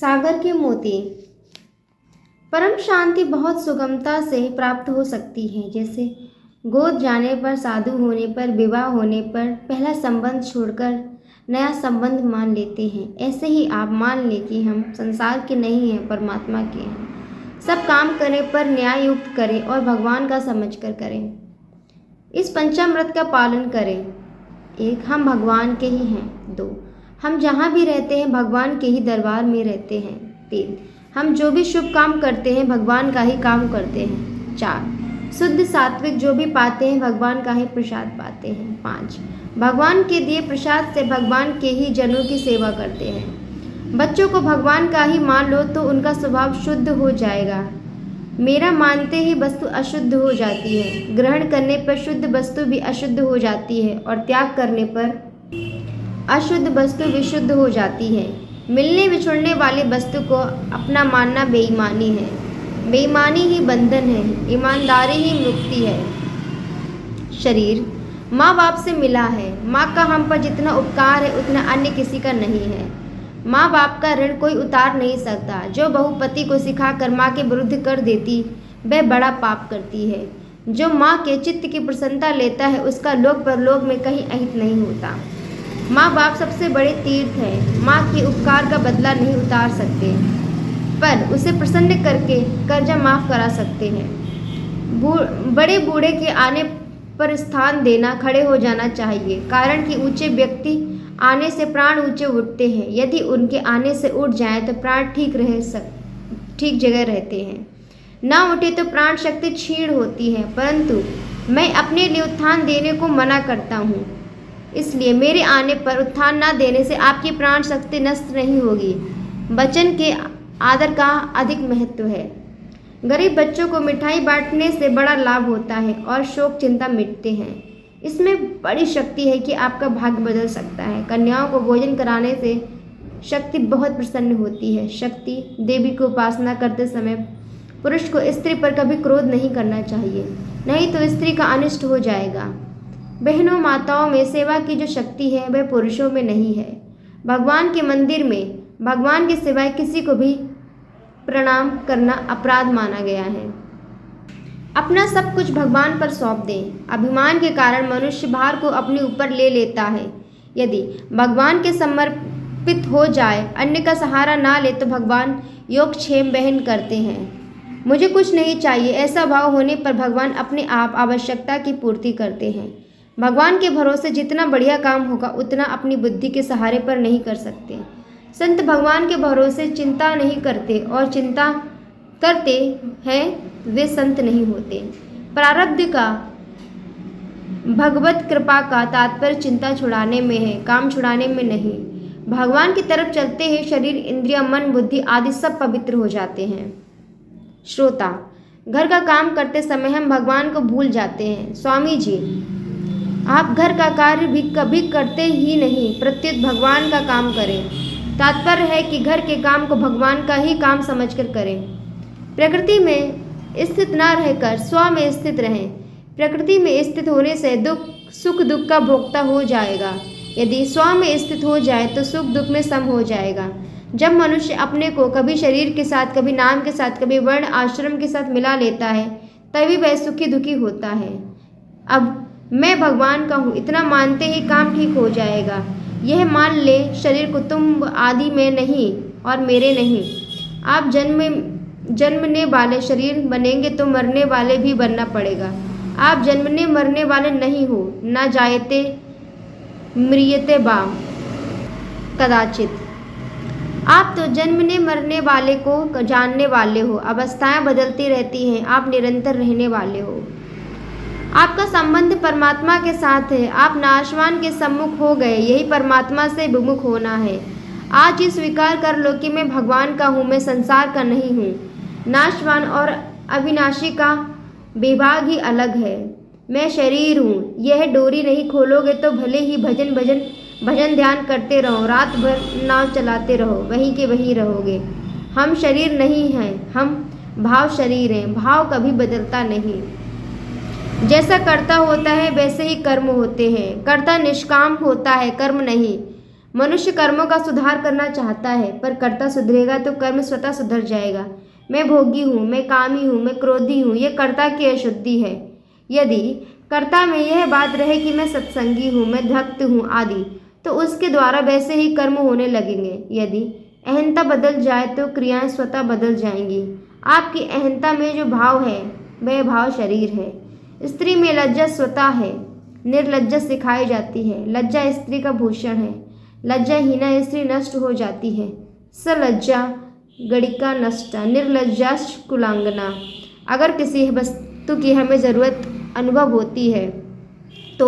सागर के मोती। परम शांति बहुत सुगमता से प्राप्त हो सकती है। जैसे गोद जाने पर, साधु होने पर, विवाह होने पर पहला संबंध छोड़कर नया संबंध मान लेते हैं, ऐसे ही आप मान लें कि हम संसार के नहीं हैं, परमात्मा के हैं। सब काम करने पर न्याय युक्त करें और भगवान का समझकर करें। इस पंचामृत का पालन करें। 1. हम भगवान के ही हैं। 2. हम जहाँ भी रहते हैं भगवान के ही दरबार में रहते हैं। 3. हम जो भी शुभ काम करते हैं भगवान का ही काम करते हैं। 4. शुद्ध सात्विक जो भी पाते हैं भगवान का ही प्रसाद पाते हैं। 5. भगवान के दिए प्रसाद से भगवान के ही जनों की सेवा करते हैं। बच्चों को भगवान का ही मान लो तो उनका स्वभाव शुद्ध हो जाएगा। मेरा मानते ही वस्तु अशुद्ध हो जाती है। ग्रहण करने पर शुद्ध वस्तु भी अशुद्ध हो जाती है और त्याग करने पर अशुद्ध वस्तु विशुद्ध हो जाती है। मिलने बिछुड़ने वाली वस्तु को अपना मानना बेईमानी है। बेईमानी ही बंधन है, ईमानदारी ही मुक्ति है। शरीर माँ बाप से मिला है। माँ का हम पर जितना उपकार है उतना अन्य किसी का नहीं है। माँ बाप का ऋण कोई उतार नहीं सकता। जो बहू पति को सिखाकर माँ के विरुद्ध कर देती वह बड़ा पाप करती है। जो माँ के चित्त की प्रसन्नता लेता है उसका लोक परलोक में कहीं अहित नहीं होता। माँ बाप सबसे बड़े तीर्थ हैं। माँ के उपकार का बदला नहीं उतार सकते, पर उसे प्रसन्न करके कर्जा माफ करा सकते हैं। बड़े बूढ़े के आने पर स्थान देना, खड़े हो जाना चाहिए, कारण कि ऊंचे व्यक्ति आने से प्राण ऊंचे उठते हैं। यदि उनके आने से उठ जाएं तो प्राण ठीक जगह रहते हैं। ना उठे तो प्राण शक्ति क्षीण होती है, परंतु मैं अपने लिए उत्थान देने को मना करता हूँ। इसलिए मेरे आने पर उत्थान न देने से आपकी प्राण शक्ति नष्ट नहीं होगी। वचन के आदर का अधिक महत्व है। गरीब बच्चों को मिठाई बांटने से बड़ा लाभ होता है और शोक चिंता मिटते हैं। इसमें बड़ी शक्ति है कि आपका भाग्य बदल सकता है। कन्याओं को भोजन कराने से शक्ति बहुत प्रसन्न होती है। शक्ति देवी की उपासना करते समय पुरुष को स्त्री पर कभी क्रोध नहीं करना चाहिए, नहीं तो स्त्री का अनिष्ट हो जाएगा। बहनों माताओं में सेवा की जो शक्ति है वह पुरुषों में नहीं है। भगवान के मंदिर में भगवान के सिवाय किसी को भी प्रणाम करना अपराध माना गया है। अपना सब कुछ भगवान पर सौंप दें। अभिमान के कारण मनुष्य भार को अपने ऊपर ले लेता है। यदि भगवान के समर्पित हो जाए, अन्य का सहारा ना ले तो भगवान योगक्षेम वहन करते हैं। मुझे कुछ नहीं चाहिए ऐसा भाव होने पर भगवान अपने आप आवश्यकता की पूर्ति करते हैं। भगवान के भरोसे जितना बढ़िया काम होगा उतना अपनी बुद्धि के सहारे पर नहीं कर सकते। संत भगवान के भरोसे चिंता नहीं करते और चिंता करते हैं वे संत नहीं होते। प्रारब्ध का भगवत कृपा का तात्पर्य चिंता छुड़ाने में है, काम छुड़ाने में नहीं। भगवान की तरफ चलते ही शरीर, इंद्रिया, मन, बुद्धि आदि सब पवित्र हो जाते हैं। श्रोता, घर का काम करते समय हम भगवान को भूल जाते हैं। स्वामी जी, आप घर का कार्य भी कभी करते ही नहीं, प्रत्युत भगवान का काम करें। तात्पर्य है कि घर के काम को भगवान का ही काम समझकर करें। प्रकृति में स्थित न रहकर स्व में स्थित रहें। प्रकृति में स्थित होने से सुख दुख का भोक्ता हो जाएगा। यदि स्व में स्थित हो जाए तो सुख दुख में सम हो जाएगा। जब मनुष्य अपने को कभी शरीर के साथ, कभी नाम के साथ, कभी वर्ण आश्रम के साथ मिला लेता है तभी वह सुखी दुखी होता है। अब मैं भगवान का हूँ इतना मानते ही काम ठीक हो जाएगा। यह मान ले शरीर कुटुंब आदि में नहीं और मेरे नहीं। आप जन्मने वाले शरीर बनेंगे तो मरने वाले भी बनना पड़ेगा। आप जन्मने मरने वाले नहीं हो। न जायते म्रियते बाम कदाचित। आप तो जन्मने मरने वाले को जानने वाले हो। अवस्थाएं बदलती रहती हैं, आप निरंतर रहने वाले हो। आपका संबंध परमात्मा के साथ है। आप नाशवान के सम्मुख हो गए, यही परमात्मा से विमुख होना है। आज ही स्वीकार कर लो कि मैं भगवान का हूँ, मैं संसार का नहीं हूँ। नाशवान और अविनाशी का विभाग ही अलग है। मैं शरीर हूँ। यह डोरी नहीं खोलोगे तो भले ही भजन ध्यान करते रहो, रात भर नाव चलाते रहो, वहीं के वहीं रहोगे। हम शरीर नहीं हैं, हम भाव शरीर हैं। भाव कभी बदलता नहीं। जैसा कर्ता होता है वैसे ही कर्म होते हैं। कर्ता निष्काम होता है, कर्म नहीं। मनुष्य कर्मों का सुधार करना चाहता है, पर कर्ता सुधरेगा तो कर्म स्वतः सुधर जाएगा। मैं भोगी हूँ, मैं कामी हूँ, मैं क्रोधी हूँ, ये कर्ता की अशुद्धि है। यदि कर्ता में यह बात रहे कि मैं सत्संगी हूँ, मैं भक्त हूँ आदि, तो उसके द्वारा वैसे ही कर्म होने लगेंगे। यदि अहंता बदल जाए तो क्रियाएं स्वतः बदल जाएंगी। आपकी अहंता में जो भाव है वह भाव शरीर है। स्त्री में लज्जा स्वतः है, निर्लज्जा सिखाई जाती है। लज्जा स्त्री का भूषण है, लज्जाहीना स्त्री नष्ट हो जाती है। सलज्जा गणिका नष्टा, निर्लज्जाश्च कुलांगना। अगर किसी वस्तु की हमें ज़रूरत अनुभव होती है तो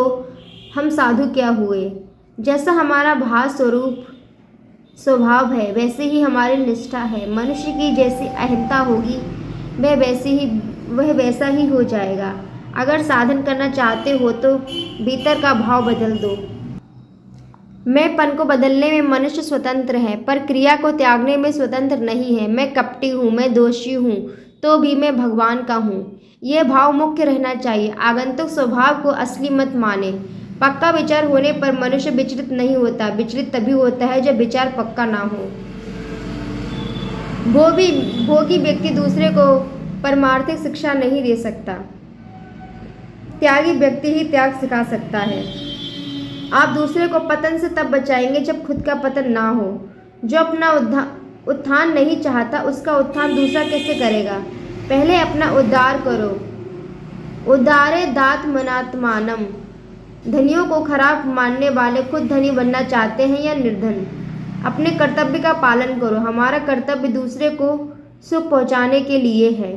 हम साधु क्या हुए। जैसा हमारा भाव स्वरूप स्वभाव है वैसे ही हमारी निष्ठा है। मनुष्य की जैसी अहंता होगी वह वैसा ही हो जाएगा। अगर साधन करना चाहते हो तो भीतर का भाव बदल दो। मैंपन को बदलने में मनुष्य स्वतंत्र है, पर क्रिया को त्यागने में स्वतंत्र नहीं है। मैं कपटी हूँ, मैं दोषी हूँ, तो भी मैं भगवान का हूँ, यह भाव मुख्य रहना चाहिए। आगंतुक स्वभाव को असली मत माने। पक्का विचार होने पर मनुष्य विचलित नहीं होता। विचलित तभी होता है जब विचार पक्का ना हो। भोगी व्यक्ति दूसरे को परमार्थिक शिक्षा नहीं दे सकता। त्यागी व्यक्ति ही त्याग सिखा सकता है। आप दूसरे को पतन से तब बचाएंगे जब खुद का पतन ना हो। जो अपना उत्थान नहीं चाहता उसका उत्थान दूसरा कैसे करेगा। पहले अपना उद्धार करो। उद्धारे दात्मनात्मानम। धनियों को खराब मानने वाले खुद धनी बनना चाहते हैं या निर्धन। अपने कर्तव्य का पालन करो। हमारा कर्तव्य दूसरे को सुख पहुंचाने के लिए है।